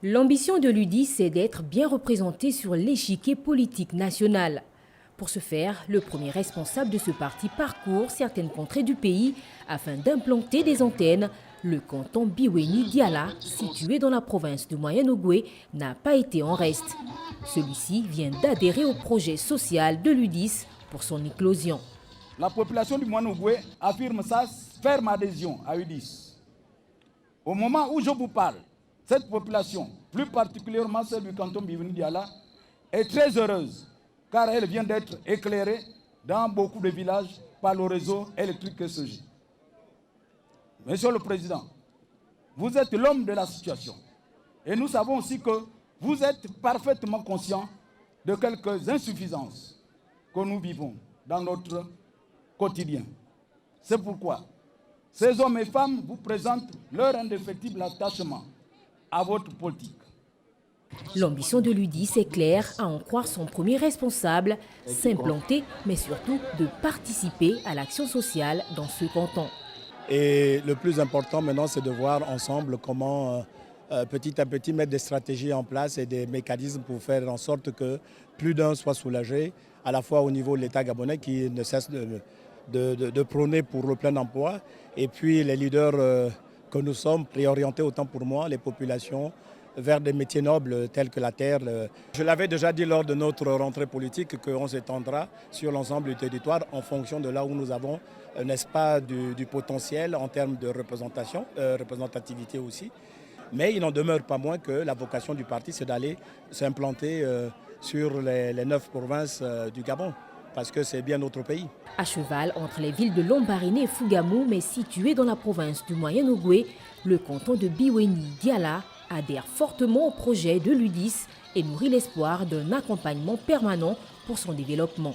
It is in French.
L'ambition de l'UDIS, c'est d'être bien représenté sur l'échiquier politique national. Pour ce faire, le premier responsable de ce parti parcourt certaines contrées du pays afin d'implanter des antennes. Le canton Biweni-Diala, situé dans la province de Moyen-Ogooué, n'a pas été en reste. Celui-ci vient d'adhérer au projet social de l'UDIS pour son éclosion. La population du Moyen-Ogooué affirme sa ferme adhésion à l'UDIS. Au moment où je vous parle, cette population, plus particulièrement celle du canton Biweni-Diala, est très heureuse car elle vient d'être éclairée dans beaucoup de villages par le réseau électrique SEG. Monsieur le Président, vous êtes l'homme de la situation et nous savons aussi que vous êtes parfaitement conscient de quelques insuffisances que nous vivons dans notre quotidien. C'est pourquoi ces hommes et femmes vous présentent leur indéfectible attachement à votre politique. L'ambition de l'UDIS est claire, à en croire son premier responsable, s'implanter, mais surtout de participer à l'action sociale dans ce canton. Et le plus important maintenant, c'est de voir ensemble comment petit à petit mettre des stratégies en place et des mécanismes pour faire en sorte que plus d'un soit soulagé, à la fois au niveau de l'État gabonais qui ne cesse de prôner pour le plein emploi, et puis les leaders que nous sommes, réorienter autant pour moi les populations vers des métiers nobles tels que la terre. Je l'avais déjà dit lors de notre rentrée politique qu'on s'étendra sur l'ensemble du territoire en fonction de là où nous avons, n'est-ce pas, du potentiel en termes de représentation, représentativité aussi. Mais il n'en demeure pas moins que la vocation du parti, c'est d'aller s'implanter sur les 9 provinces du Gabon, parce que c'est bien notre pays. À cheval entre les villes de Lambaréné et Fougamou, mais situé dans la province du Moyen-Ogooué, le canton de Biweni-Diala adhère fortement au projet de l'UDIS et nourrit l'espoir d'un accompagnement permanent pour son développement.